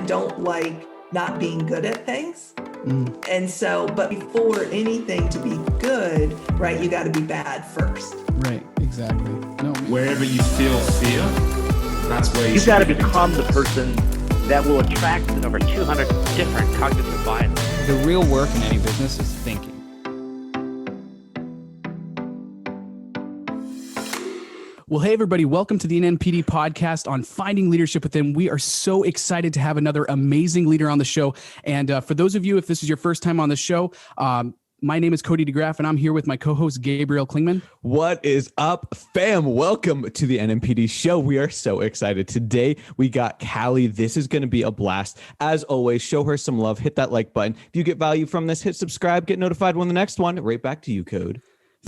don't like not being good at things. And so, but before anything to be good, right, you got to be bad first. Right, exactly. No. Wherever you feel fear, that's where You've got to become the person that will attract over 200 different cognitive biases. The real work in any business is thinking. Well, hey, everybody. Welcome to the NNPD podcast on finding leadership within. We are so excited to have another amazing leader on the show. And for those of you, if this is your first time on the show, my name is Cody DeGraff, and I'm here with my co-host, Gabriel Klingman. What is up, fam? Welcome to the NNPD show. We are so excited. Today, we got Callie. This is going to be a blast. As always, show her some love. Hit that like button. If you get value from this, hit subscribe. Get notified when the next one. Right back to you, Code.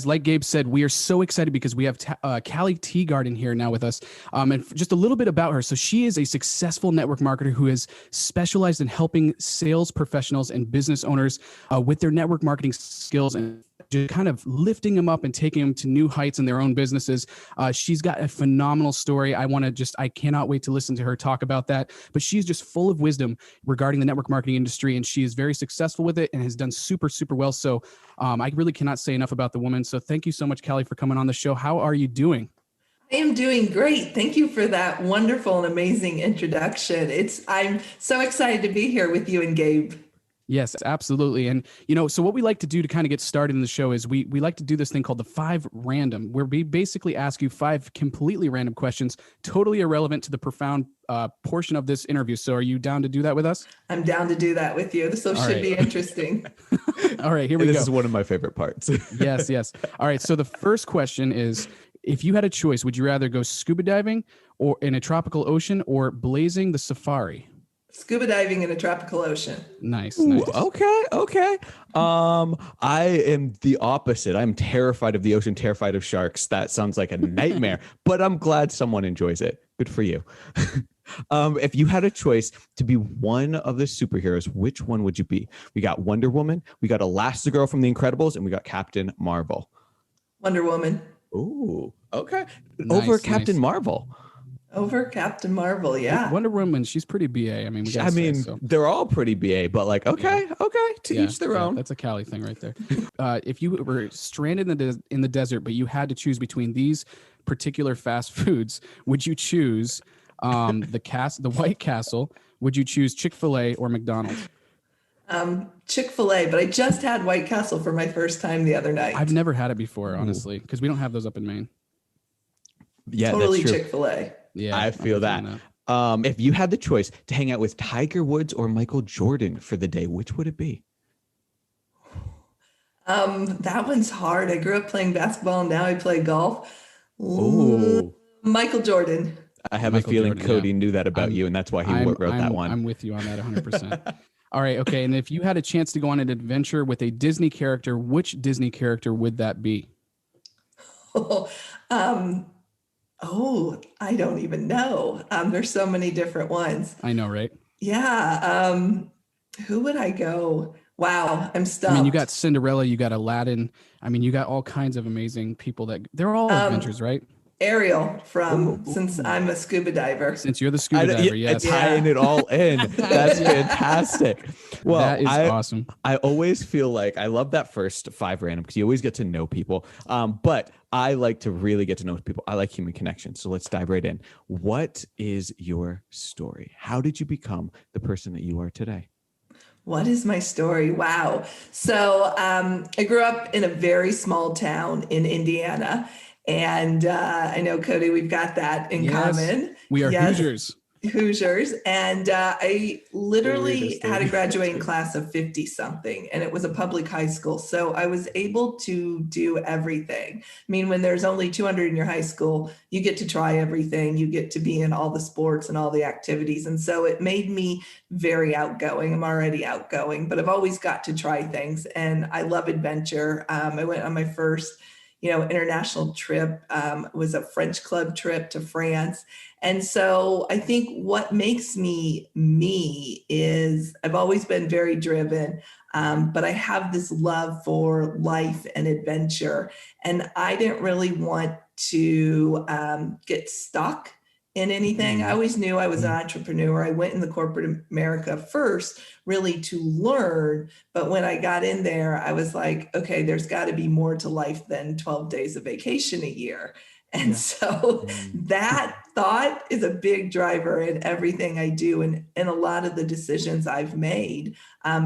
Like Gabe said, we are so excited because we have Callie Teegardin here now with us. And just a little bit about her. So she is a successful network marketer who has specialized in helping sales professionals and business owners with their network marketing skills and just kind of lifting them up and taking them to new heights in their own businesses. She's got a phenomenal story. I cannot wait to listen to her talk about that. But she's just full of wisdom regarding the network marketing industry, and she is very successful with it and has done super, super well. So I really cannot say enough about the woman. So thank you so much, Callie, for coming on the show. How are you doing? I am doing great. Thank you for that wonderful and amazing introduction. I'm so excited to be here with you and Gabe. Yes, absolutely. And, so what we like to do to kind of get started in the show is we like to do this thing called the 5 random, where we basically ask you 5 completely random questions, totally irrelevant to the profound portion of this interview. So are you down to do that with us? I'm down to do that with you. This should be interesting. All right, here we go. This is one of my favorite parts. Yes. All right. So the first question is, if you had a choice, would you rather go scuba diving or in a tropical ocean or blazing the safari? Scuba diving in a tropical ocean. Nice. Ooh, okay. I am the opposite. I'm terrified of the ocean, terrified of sharks. That sounds like a nightmare, but I'm glad someone enjoys it. Good for you. If you had a choice to be one of the superheroes, which one would you be? We got Wonder Woman, we got Elastigirl from The Incredibles, and we got Captain Marvel. Wonder Woman. Ooh, okay. Over Captain Marvel. Over Captain Marvel, yeah. Wonder Woman, she's pretty BA. I mean, they're all pretty BA, but like, okay, to each their own. That's a Callie thing right there. If you were stranded in the desert, but you had to choose between these particular fast foods, would you choose the White Castle? Would you choose Chick-fil-A or McDonald's? Chick-fil-A, but I just had White Castle for my first time the other night. I've never had it before, honestly, because we don't have those up in Maine. Yeah, totally that's true. Chick-fil-A. Yeah, I feel that. If you had the choice to hang out with Tiger Woods or Michael Jordan for the day, which would it be? That one's hard. I grew up playing basketball and now I play golf. Ooh. Michael Jordan. I have Michael a feeling Jordan, Cody knew that about you, and that's why he wrote that one. I'm with you on that 100%. All right, okay. And if you had a chance to go on an adventure with a Disney character, which Disney character would that be? I don't even know. There's so many different ones. I know, right? Yeah. Who would I go? Wow, I'm stumped. I mean, you got Cinderella, you got Aladdin. I mean, you got all kinds of amazing people they're all adventures, right? Ariel since I'm a scuba diver. Since you're the scuba diver, yes. Tying it all in. That's fantastic. Well, that is awesome. I always feel like I love that first 5 random because you always get to know people. But I like to really get to know people. I like human connection. So let's dive right in. What is your story? How did you become the person that you are today? What is my story? Wow. So I grew up in a very small town in Indiana. And I know, Cody, we've got that in common. We are Hoosiers. And I literally had a graduating class of 50 something, and it was a public high school. So I was able to do everything. I mean, when there's only 200 in your high school, you get to try everything. You get to be in all the sports and all the activities. And so it made me very outgoing. I'm already outgoing, but I've always got to try things. And I love adventure. I went on my first international trip, was a French club trip to France. And so I think what makes me is I've always been very driven, but I have this love for life and adventure. And I didn't really want to get stuck in anything. I always knew I was an entrepreneur. I went in the corporate America first, really to learn. But when I got in there, I was like, okay, there's got to be more to life than 12 days of vacation a year. And so that thought is a big driver in everything I do and a lot of the decisions I've made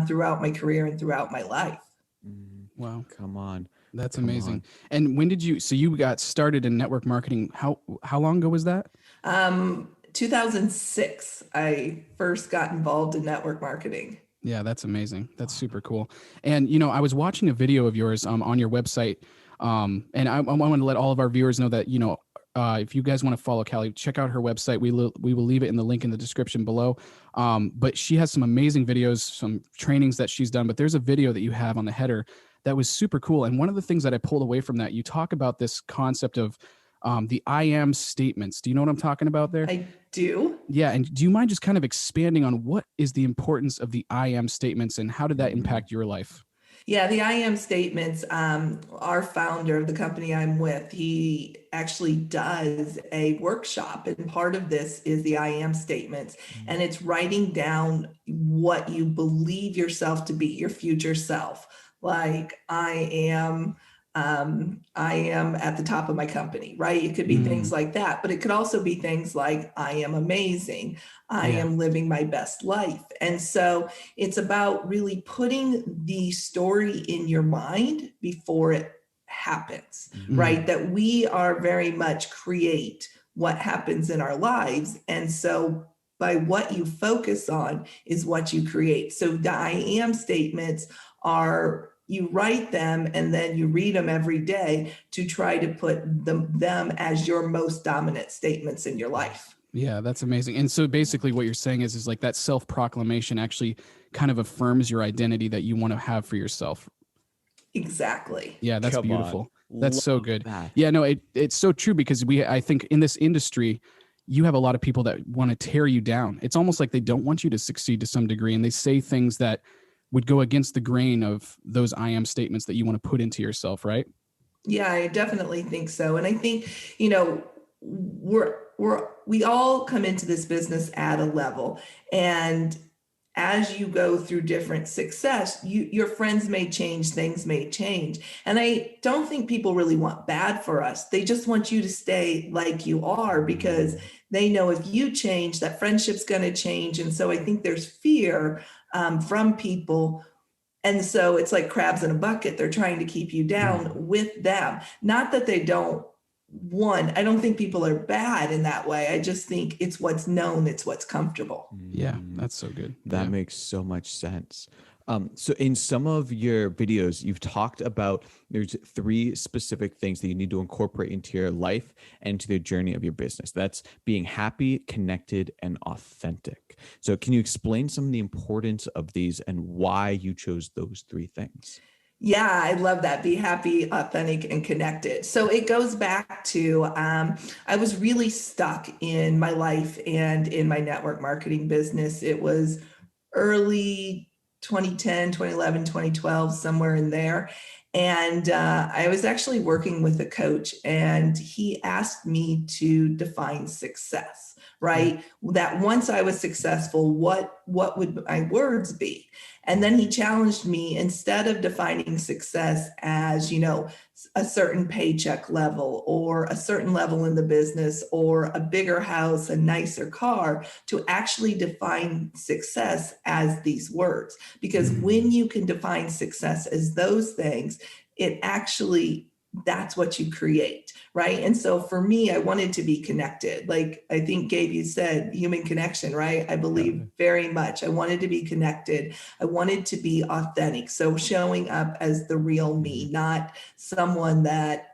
throughout my career and throughout my life. Wow. Come on. That's Come amazing. on. And when did so you got started in network marketing? How long ago was that? 2006, I first got involved in network marketing. Yeah, that's amazing. That's super cool. And, I was watching a video of yours on your website. And I want to let all of our viewers know that, if you guys want to follow Callie, check out her website. We will leave it in the link in the description below. But she has some amazing videos, some trainings that she's done. But there's a video that you have on the header that was super cool. And one of the things that I pulled away from that, you talk about this concept of the I am statements. Do you know what I'm talking about there? I do. Yeah. And do you mind just kind of expanding on what is the importance of the I am statements and how did that impact your life? Yeah, the I am statements, our founder of the company I'm with, he actually does a workshop. And part of this is the I am statements. And it's writing down what you believe yourself to be, your future self. Like I am at the top of my company, right? It could be things like that, but it could also be things like I am amazing. I am living my best life. And so it's about really putting the story in your mind before it happens, right? That we are very much create what happens in our lives. And so by what you focus on is what you create. So the I am statements are, you write them and then you read them every day to try to put them as your most dominant statements in your life. Yeah, that's amazing. And so basically what you're saying is like that self-proclamation actually kind of affirms your identity that you want to have for yourself. Exactly. Yeah, that's Come beautiful. on. That's so Love good. that. Yeah, no, it's so true because I think in this industry, you have a lot of people that want to tear you down. It's almost like they don't want you to succeed to some degree. And they say things that would go against the grain of those I am statements that you want to put into yourself, right? Yeah, I definitely think so. And I think, we all come into this business at a level, and as you go through different success, your friends may change, things may change. And I don't think people really want bad for us. They just want you to stay like you are because they know if you change, that friendship's going to change. And so I think there's fear from people. And so it's like crabs in a bucket. They're trying to keep you down with them. Not that they don't I don't think people are bad in that way. I just think it's what's known, it's what's comfortable. Yeah, that's so good. That makes so much sense. So in some of your videos, you've talked about there's 3 specific things that you need to incorporate into your life and to the journey of your business. That's being happy, connected, and authentic. So can you explain some of the importance of these and why you chose those 3 things? Yeah, I love that. Be happy, authentic, and connected. So it goes back to, I was really stuck in my life and in my network marketing business. It was early 2010, 2011, 2012, somewhere in there. And I was actually working with a coach and he asked me to define success, right? That once I was successful, what would my words be? And then he challenged me, instead of defining success as, a certain paycheck level or a certain level in the business or a bigger house, a nicer car, to actually define success as these words. Because when you can define success as those things, it actually, that's what you create, right? And so for me, I wanted to be connected. Like I think Gabe, you said human connection, right? I believe very much. I wanted to be connected. I wanted to be authentic. So showing up as the real me, not someone that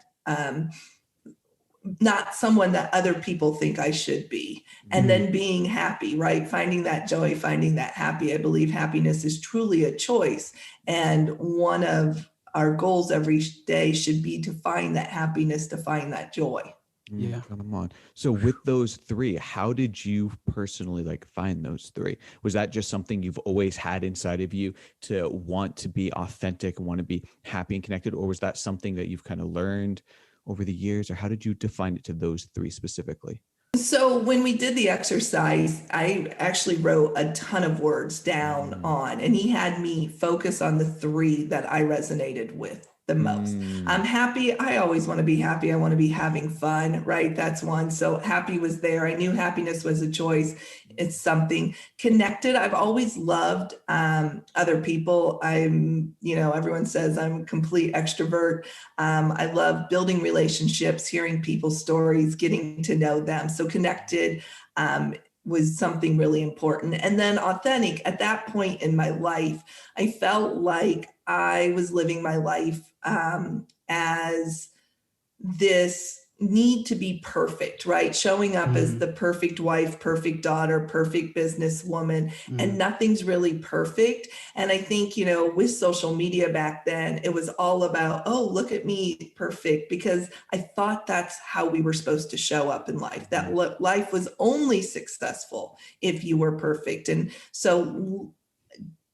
other people think I should be. And then being happy, right? Finding that joy, finding that happy. I believe happiness is truly a choice. And one of our goals every day should be to find that happiness, to find that joy. Yeah. Come on. So with those 3, how did you personally find those 3? Was that just something you've always had inside of you to want to be authentic, want to be happy and connected? Or was that something that you've kind of learned over the years? Or how did you define it to those 3 specifically? So when we did the exercise, I actually wrote a ton of words down on, and he had me focus on the three that I resonated with the most. I'm happy. I always want to be happy. I want to be having fun, right? That's one. So happy was there. I knew happiness was a choice. It's something. Connected. I've always loved other people. Everyone says I'm a complete extrovert. I love building relationships, hearing people's stories, getting to know them. So connected was something really important. And then authentic. At that point in my life, I felt like I was living my life as this need to be perfect, right? Showing up as the perfect wife, perfect daughter, perfect businesswoman, and nothing's really perfect. And I think, with social media back then, it was all about, oh, look at me, perfect, because I thought that's how we were supposed to show up in life, that life was only successful if you were perfect. And so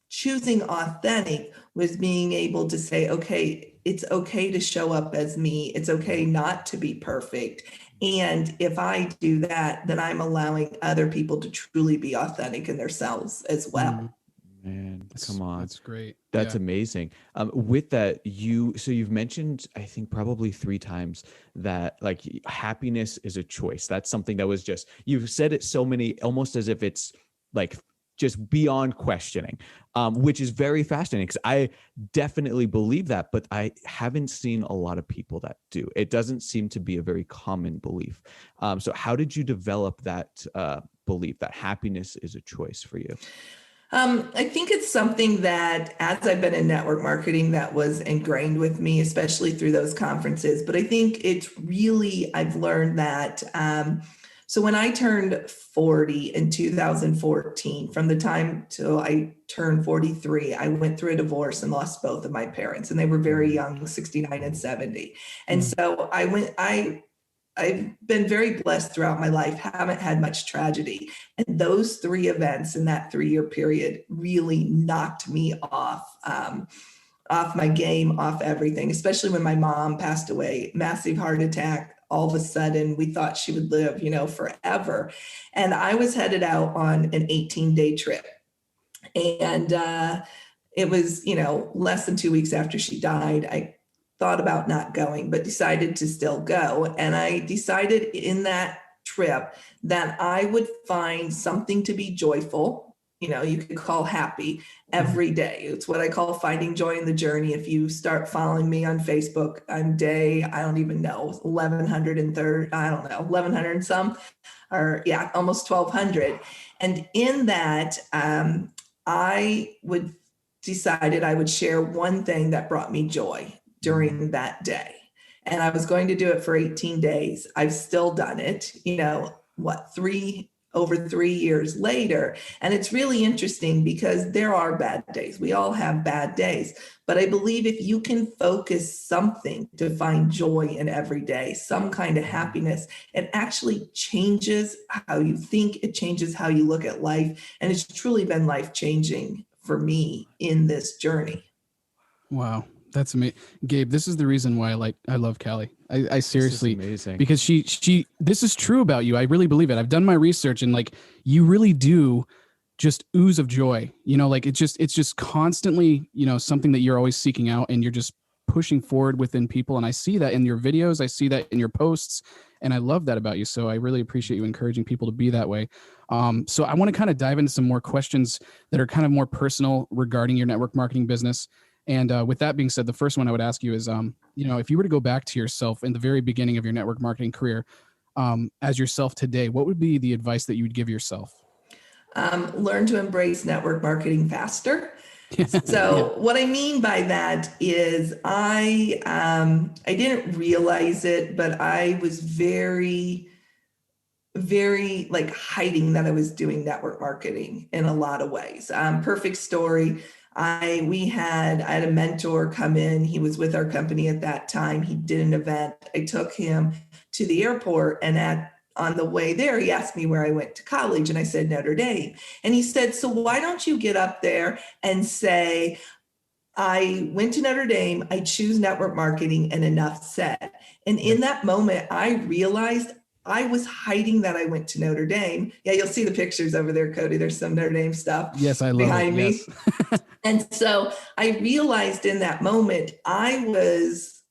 choosing authentic was being able to say, okay, it's okay to show up as me. It's okay not to be perfect. And if I do that, then I'm allowing other people to truly be authentic in themselves as well. Man, come on. That's great. That's Yeah. amazing. With that, you've mentioned, I think probably 3 times that like happiness is a choice. That's something that was you've said it so many, almost as if it's like just beyond questioning, which is very fascinating because I definitely believe that, but I haven't seen a lot of people that do. It doesn't seem to be a very common belief. So how did you develop that belief that happiness is a choice for you? I think it's something that, as I've been in network marketing, that was ingrained with me, especially through those conferences. But I think it's really, I've learned that. So when I turned 40 in 2014, from the time till I turned 43, I went through a divorce and lost both of my parents, and they were very young, 69 and 70. And so I've been very blessed throughout my life, haven't had much tragedy. And those 3 events in that 3-year period really knocked me off my game, off everything, especially when my mom passed away, massive heart attack. All of a sudden, we thought she would live, forever. And I was headed out on an 18-day trip. And it was, less than 2 weeks after she died. I thought about not going, but decided to still go. And I decided in that trip that I would find something to be joyful, you could call happy, every day. It's what I call finding joy in the journey. If you start following me on Facebook, I'm day, I don't even know, 1130, I don't know, 1100 and some, or yeah, almost 1200. And in that, I decided I would share one thing that brought me joy during that day. And I was going to do it for 18 days. I've still done it, over 3 years later. And it's really interesting because there are bad days. We all have bad days. But I believe if you can focus something to find joy in every day, some kind of happiness, it actually changes how you think. It changes how you look at life. And it's truly been life-changing for me in this journey. Wow. That's amazing. Gabe, this is the reason why I love Callie. I seriously, amazing. because she this is true about you. I really believe it. I've done my research and you really do just ooze of joy. It's just constantly, something that you're always seeking out and you're just pushing forward within people. And I see that in your videos. I see that in your posts. And I love that about you. So I really appreciate you encouraging people to be that way. So I want to kind of dive into some more questions that are kind of more personal regarding your network marketing business. And with that being said, the first one I would ask you is, if you were to go back to yourself in the very beginning of your network marketing career, as yourself today, what would be the advice that you would give yourself? Learn to embrace network marketing faster. So what I mean by that is I didn't realize it, but I was very, very hiding that I was doing network marketing in a lot of ways. Perfect story. I had a mentor come in. He was with our company at that time. He did an event. I took him to the airport, and on the way there, he asked me where I went to college, and I said Notre Dame. And he said, so why don't you get up there and say, I went to Notre Dame, I choose network marketing, and enough said. And in that moment, I realized I was hiding that I went to Notre Dame. Yeah, you'll see the pictures over there, Cody. There's some Notre Dame stuff Yes, I love behind it. me. Yes. And so I realized in that moment, I was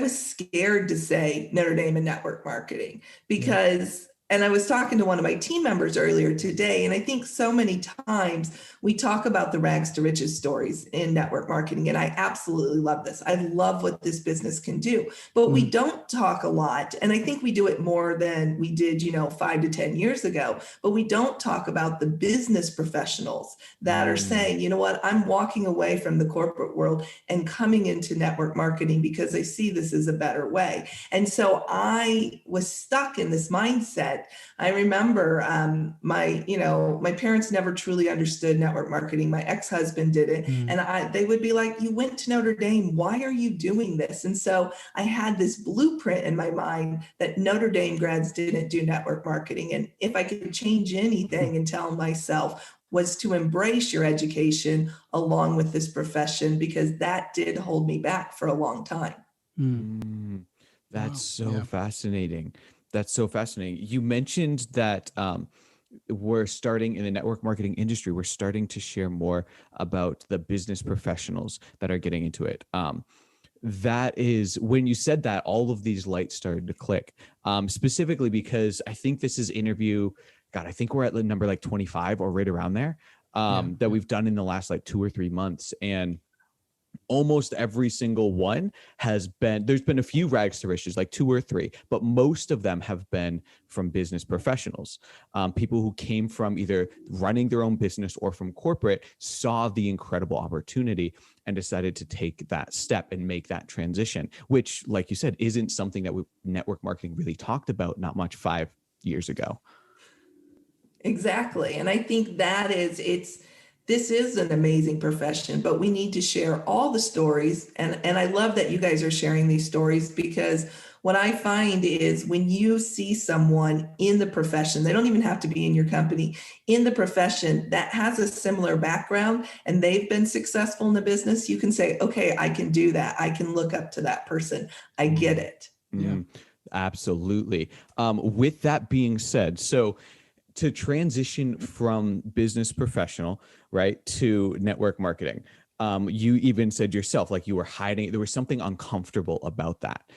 scared to say Notre Dame and network marketing because, and I was talking to one of my team members earlier today, and I think so many times we talk about the rags to riches stories in network marketing, and I absolutely love this. I love what this business can do, but we don't talk a lot, and I think we do it more than we did, 5 to 10 years ago, but we don't talk about the business professionals that are saying, you know what, I'm walking away from the corporate world and coming into network marketing because I see this as a better way. And so I was stuck in this mindset. I remember my parents never truly understood network marketing. My ex-husband did it. And they would be like, you went to Notre Dame. Why are you doing this? And so I had this blueprint in my mind that Notre Dame grads didn't do network marketing. And if I could change anything and tell myself was to embrace your education along with this profession, because that did hold me back for a long time. That's so fascinating. That's so fascinating. You mentioned that we're starting in the network marketing industry. We're starting to share more about the business professionals that are getting into it. That is, when you said that, all of these lights started to click, specifically because I think this is interview, God, I think we're at the number like 25 or right around there, that we've done in the last like 2 or 3 months. And almost every single one there's been a few rags to riches, like 2 or 3, but most of them have been from business professionals, people who came from either running their own business or from corporate, saw the incredible opportunity and decided to take that step and make that transition, which, like you said, isn't something that network marketing really talked about not much 5 years ago. Exactly. And I think this is an amazing profession, but we need to share all the stories. And I love that you guys are sharing these stories, because what I find is when you see someone in the profession, they don't even have to be in your company, in the profession that has a similar background and they've been successful in the business, you can say, okay, I can do that. I can look up to that person. I get it. Absolutely. With that being said, so to transition from business professional, right, to network marketing, you even said yourself, like you were hiding, there was something uncomfortable about that.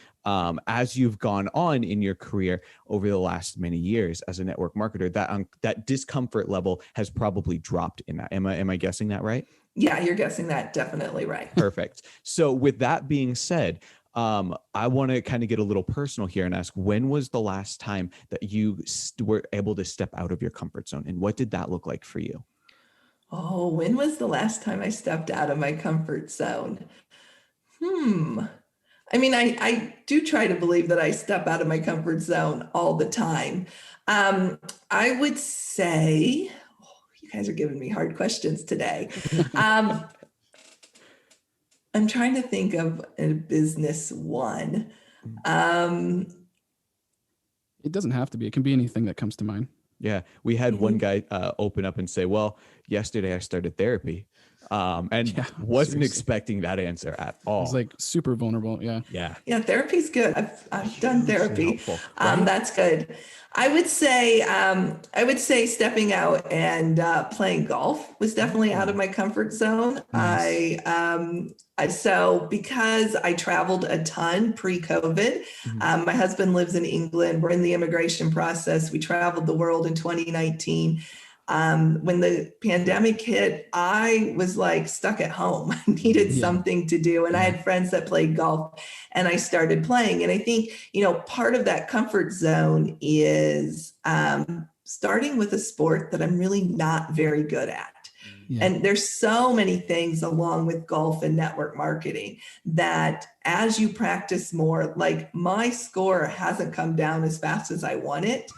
As you've gone on in your career over the last many years as a network marketer, that discomfort level has probably dropped in that. Am I guessing that right? Yeah, you're guessing that definitely right. Perfect. So with that being said, I want to kind of get a little personal here and ask, when was the last time that you were able to step out of your comfort zone, and what did that look like for you? Oh, when was the last time I stepped out of my comfort zone? I mean, I do try to believe that I step out of my comfort zone all the time. I would say, you guys are giving me hard questions today. I'm trying to think of a business one. It doesn't have to be. It can be anything that comes to mind. Yeah, we had one guy open up and say, well, yesterday I started therapy, and wasn't expecting that answer at all. It's like super vulnerable. Yeah. Therapy's good. I've done therapy. Helpful, right? That's good. I would say stepping out and playing golf was definitely out of my comfort zone. Nice. So because I traveled a ton pre-COVID, my husband lives in England. We're in the immigration process. We traveled the world in 2019. When the pandemic hit, I was like stuck at home. I needed something to do. And I had friends that played golf and I started playing. And I think, part of that comfort zone is starting with a sport that I'm really not very good at. And there's so many things along with golf and network marketing that as you practice more, like my score hasn't come down as fast as I want it.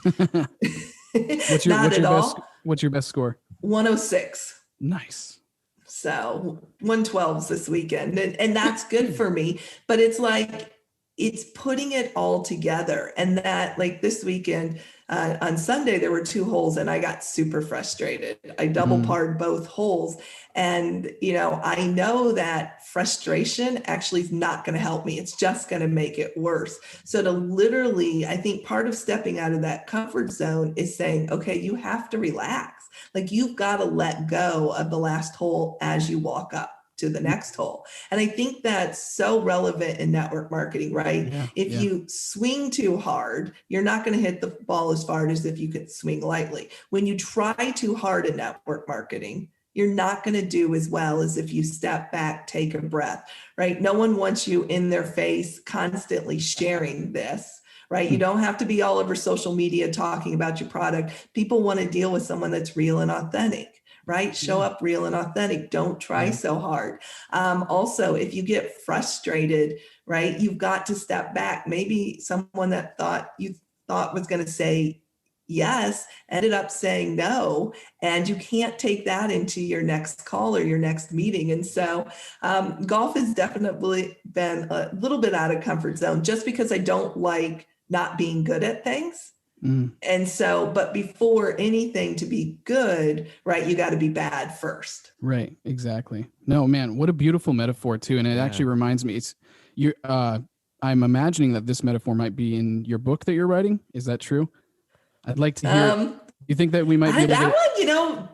What's your best score? 106. Nice. So 112s this weekend. And that's good for me. But it's like, it's putting it all together. And that, like this weekend, on Sunday, there were 2 holes and I got super frustrated. I double parred both holes. And, I know that frustration actually is not going to help me. It's just going to make it worse. So to literally, I think part of stepping out of that comfort zone is saying, okay, you have to relax. Like you've got to let go of the last hole as you walk up to the next hole. And I think that's so relevant in network marketing, right? Yeah, If you swing too hard, you're not going to hit the ball as far as if you could swing lightly. When you try too hard in network marketing, you're not going to do as well as if you step back, take a breath, right? No one wants you in their face constantly sharing this, right? You don't have to be all over social media talking about your product. People want to deal with someone that's real and authentic, right? Show up real and authentic. Don't try so hard. Also, if you get frustrated, right, you've got to step back. Maybe someone that you thought was going to say yes ended up saying no, and you can't take that into your next call or your next meeting. And so golf has definitely been a little bit out of comfort zone just because I don't like not being good at things. And so, but before anything to be good, right, you got to be bad first. Right. Exactly. No, man, what a beautiful metaphor too. And it actually reminds me, I'm imagining that this metaphor might be in your book that you're writing. Is that true? I'd like to hear. You think that we might be able that one,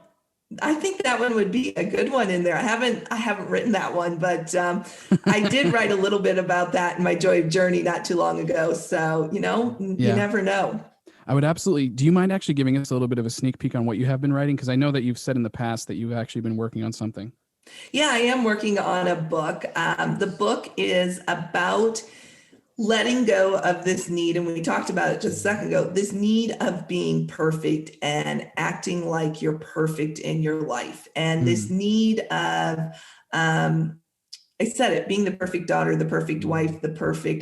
I think that one would be a good one in there. I haven't written that one, but I did write a little bit about that in my Joy of Journey not too long ago. So, you never know. I would absolutely. Do you mind actually giving us a little bit of a sneak peek on what you have been writing? Because I know that you've said in the past that you've actually been working on something. Yeah, I am working on a book. The book is about letting go of this need, and we talked about it just a second ago, this need of being perfect and acting like you're perfect in your life. And this need of, I said it, being the perfect daughter, the perfect wife,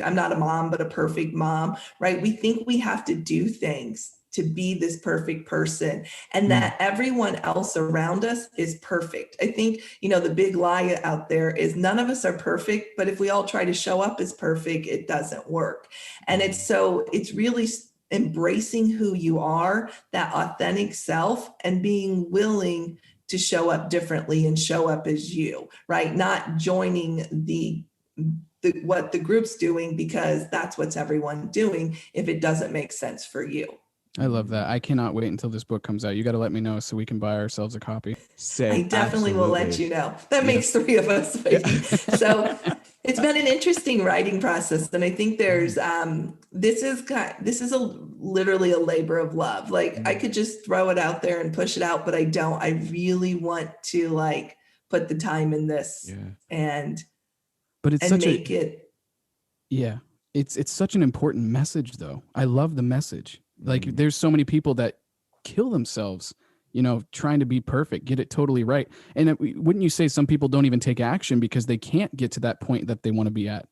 I'm not a mom, but a perfect mom, right? We think we have to do things to be this perfect person and that everyone else around us is perfect. I think, the big lie out there is none of us are perfect, but if we all try to show up as perfect, it doesn't work. And it's really embracing who you are, that authentic self, and being willing to show up differently and show up as you, right? Not joining what the group's doing because that's what's everyone doing if it doesn't make sense for you. I love that. I cannot wait until this book comes out. You got to let me know so we can buy ourselves a copy. I definitely will let you know. That makes 3 of us. So it's been an interesting writing process. And I think there's, this is literally a labor of love. Like I could just throw it out there and push it out, but I don't. I really want to put the time in this but it's make it. Yeah. It's such an important message though. I love the message. Like there's so many people that kill themselves, trying to be perfect, get it totally right. And wouldn't you say some people don't even take action because they can't get to that point that they want to be at?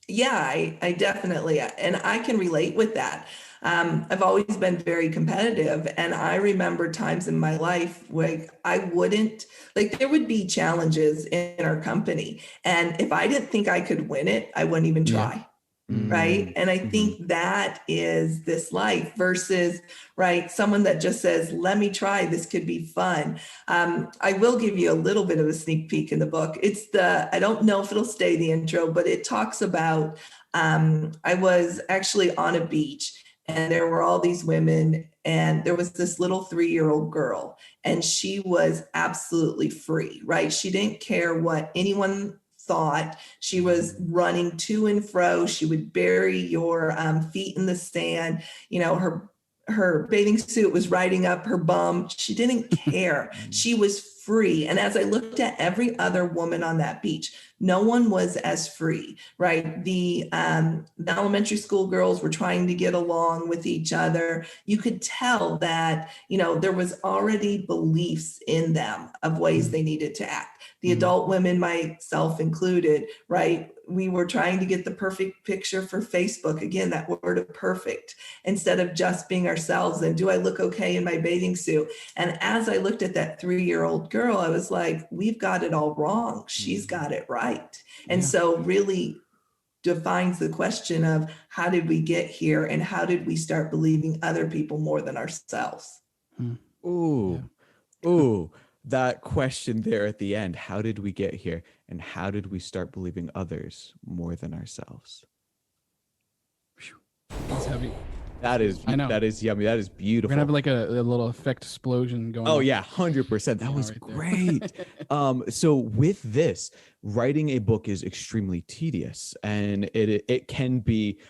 Yeah, I definitely, and I can relate with that. I've always been very competitive, and I remember times in my life where there would be challenges in our company. And if I didn't think I could win it, I wouldn't even try. Right. And I think that is this life versus, right, someone that just says, let me try, this could be fun. I will give you a little bit of a sneak peek in the book. I don't know if it'll stay the intro, but it talks about, I was actually on a beach and there were all these women and there was this little 3-year-old girl and she was absolutely free, right? She didn't care what anyone thought. She was running to and fro. She would bury your feet in the sand. Her bathing suit was riding up her bum. She didn't care. She was free. And as I looked at every other woman on that beach, no one was as free, right? The elementary school girls were trying to get along with each other. You could tell that, there was already beliefs in them of ways they needed to act. The adult women, myself included, right? We were trying to get the perfect picture for Facebook. Again, that word of perfect, instead of just being ourselves. And do I look okay in my bathing suit? And as I looked at that 3-year-old girl, I was like, we've got it all wrong. She's got it right. And so really defines the question of how did we get here and how did we start believing other people more than ourselves? Ooh, Yeah. ooh, that question there at the end. How did we get here? And how did we start believing others more than ourselves? That's heavy. I know. That is yummy. That is We're beautiful. gonna have like a little effect explosion going. Oh on. yeah, 100%. That was right great. So with this, writing a book is extremely tedious, and it can be.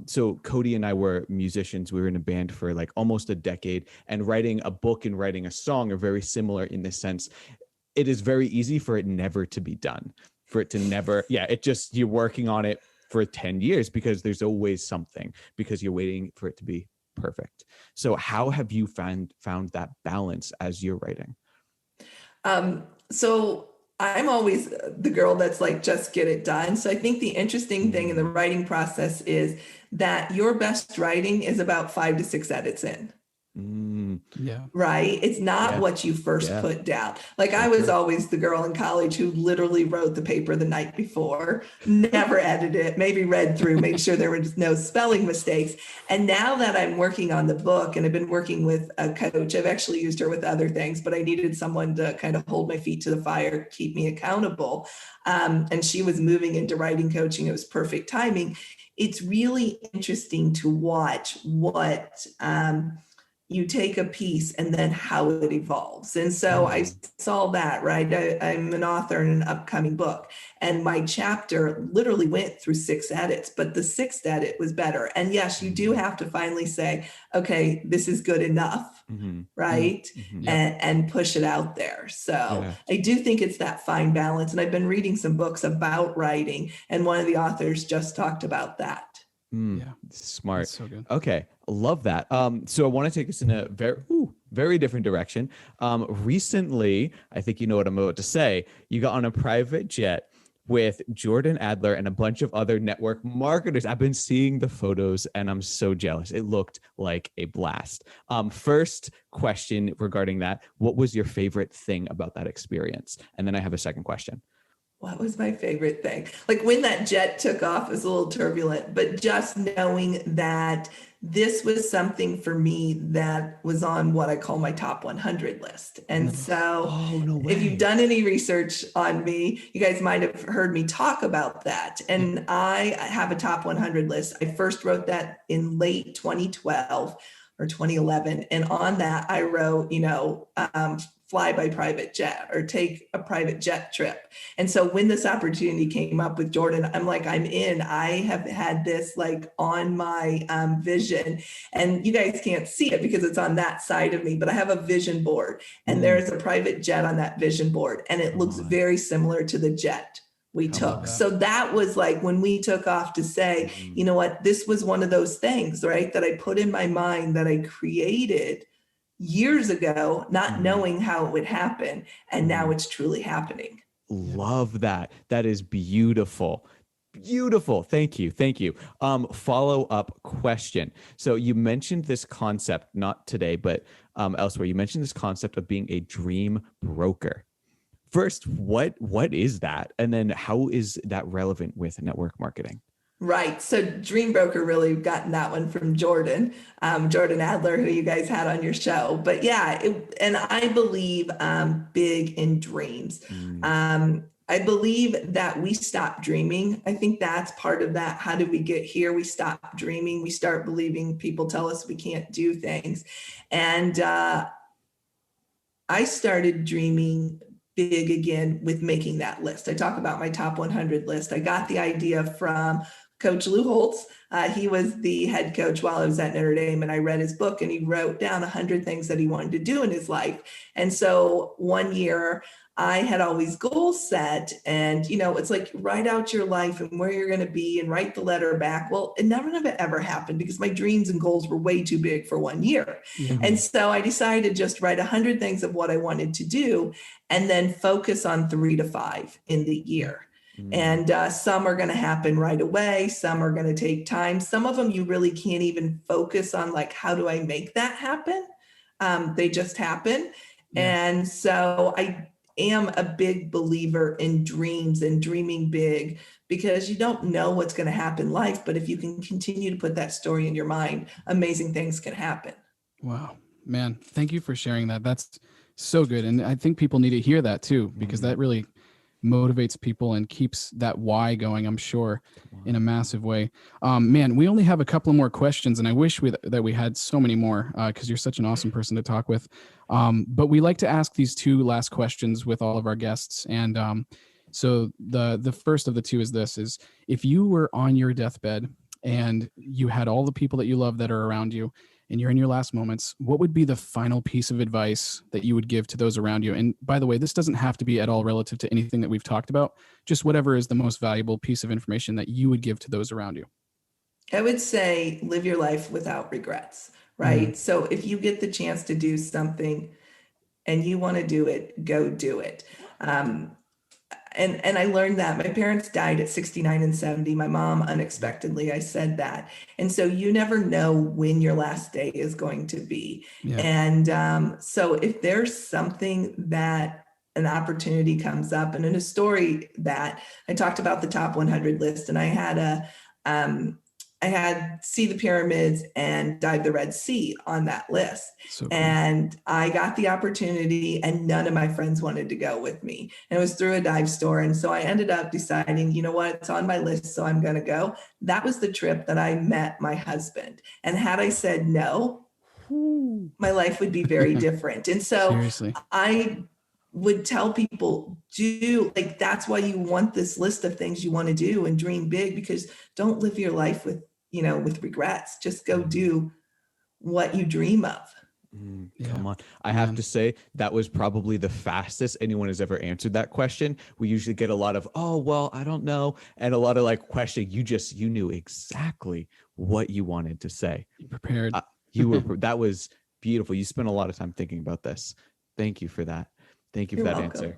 So Cody and I were musicians. We were in a band for like almost a decade, and writing a book and writing a song are very similar in the sense. It is very easy for it never to be done, for it to never. Yeah, it just you're working on it for 10 years because there's always something, because you're waiting for it to be perfect. So how have you found that balance as you're writing? So I'm always the girl that's like, just get it done. So I think the interesting thing in the writing process is that your best writing is about 5 to 6 edits in. Yeah. Right? It's not Yeah. what you first Yeah. put down. Like I was always the girl in college who literally wrote the paper the night before, never edited it, maybe read through, made sure there were no spelling mistakes. And now that I'm working on the book and I've been working with a coach, I've actually used her with other things, but I needed someone to kind of hold my feet to the fire, keep me accountable. And she was moving into writing coaching. It was perfect timing. It's really interesting to watch what, you take a piece and then how it evolves. And so I saw that, right? I'm an author in an upcoming book, and my chapter literally went through 6 edits, but the 6th edit was better. And yes, you do have to finally say, okay, this is good enough, right? And push it out there. So I do think it's that fine balance. And I've been reading some books about writing, and one of the authors just talked about that. Yeah. Smart. That's so good. Okay. Love that. So I want to take us in a very different direction. Recently, I think you know what I'm about to say. You got on a private jet with Jordan Adler and a bunch of other network marketers. I've been seeing the photos and I'm so jealous. It looked like a blast. First question regarding that, what was your favorite thing about that experience? And then I have a second question. What was my favorite thing? Like when that jet took off, it was a little turbulent, but just knowing that this was something for me that was on what I call my top 100 list. And so if you've done any research on me, you guys might have heard me talk about that. And I have a top 100 list. I first wrote that in late 2012 or 2011. And on that, I wrote, fly by private jet or take a private jet trip. And so when this opportunity came up with Jordan, I'm like, I'm in. I have had this like on my vision, and you guys can't see it because it's on that side of me, but I have a vision board, and there's a private jet on that vision board, and it looks very similar to the jet we took. So that was like when we took off to say, you know what, this was one of those things, right, that I put in my mind that I created years ago, not knowing how it would happen. And now it's truly happening. Love that. That is beautiful. Beautiful. Thank you. Thank you. Follow-up question. So you mentioned this concept, not today, but elsewhere. You mentioned this concept of being a dream broker. First, what is that? And then how is that relevant with network marketing? Right. So Dream Broker really gotten that one from Jordan Adler, who you guys had on your show. But yeah, and I believe big in dreams. I believe that we stop dreaming. I think that's part of that. How did we get here? We stop dreaming. We start believing people tell us we can't do things. And I started dreaming big again with making that list. I talk about my top 100 list. I got the idea from Coach Lou Holtz. He was the head coach while I was at Notre Dame, and I read his book, and he wrote down 100 things that he wanted to do in his life. And so one year I had always goals set, and it's like write out your life and where you're going to be and write the letter back. Well, it never ever happened because my dreams and goals were way too big for one year. And so I decided to just write 100 things of what I wanted to do and then focus on 3 to 5 in the year. And some are going to happen right away. Some are going to take time. Some of them you really can't even focus on, like, how do I make that happen? They just happen. And so am a big believer in dreams and dreaming big, because you don't know what's going to happen in life. But if you can continue to put that story in your mind, amazing things can happen. Wow, man. Thank you for sharing that. That's so good. And I think people need to hear that too, because that really motivates people and keeps that why going, I'm sure, in a massive way. Man, we only have a couple more questions, and I wish that we had so many more, because you're such an awesome person to talk with. But we like to ask these two last questions with all of our guests. And so the first of the two is if you were on your deathbed and you had all the people that you love that are around you, and you're in your last moments, what would be the final piece of advice that you would give to those around you? And by the way, this doesn't have to be at all relative to anything that we've talked about, just whatever is the most valuable piece of information that you would give to those around you. I would say live your life without regrets, right? So if you get the chance to do something and you want to do it, go do it. And I learned that my parents died at 69 and 70. My mom, unexpectedly, I said that. And so you never know when your last day is going to be. Yeah. And so if there's something that an opportunity comes up, and in a story that I talked about the top 100 list, and I had See the Pyramids and Dive the Red Sea on that list. So cool. And I got the opportunity, and none of my friends wanted to go with me. And it was through a dive store. And so I ended up deciding, you know what, it's on my list, so I'm going to go. That was the trip that I met my husband. And had I said no, my life would be very different. And so Seriously. I would tell people, that's why you want this list of things you want to do and dream big, because don't live your life with regrets. Just go do what you dream of. Come on. I have to say that was probably the fastest anyone has ever answered that question. We usually get a lot of, oh, well, I don't know. And a lot of questioning. You knew exactly what you wanted to say. You prepared. That was beautiful. You spent a lot of time thinking about this. Thank you for that. Thank you for You're that welcome.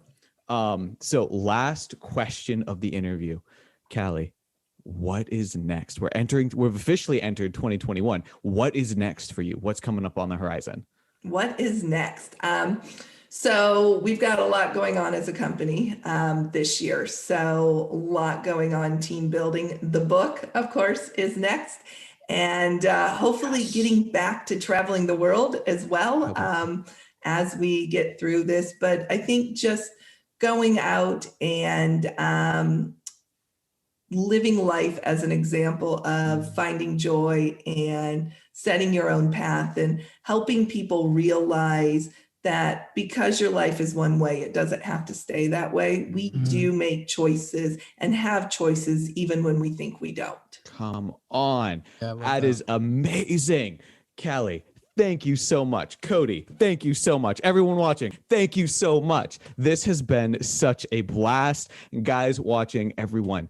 answer. So last question of the interview, Callie, what is next? We've officially entered 2021. What is next for you? What's coming up on the horizon? What is next? So we've got a lot going on as a company this year. So a lot going on, team building. The book, of course, is next. And hopefully getting back to traveling the world as well as we get through this. But I think just going out and living life as an example of finding joy and setting your own path and helping people realize that because your life is one way, it doesn't have to stay that way. We do make choices and have choices even when we think we don't. Come on. Yeah, that is amazing. Callie, thank you so much. Cody, thank you so much. Everyone watching, thank you so much. This has been such a blast. And guys watching, everyone,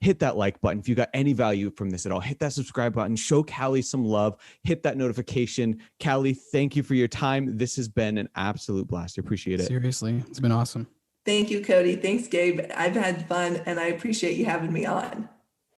hit that like button. If you got any value from this at all, hit that subscribe button, show Callie some love, hit that notification. Callie, thank you for your time. This has been an absolute blast. I appreciate it. Seriously, it's been awesome. Thank you, Cody. Thanks, Gabe. I've had fun and I appreciate you having me on.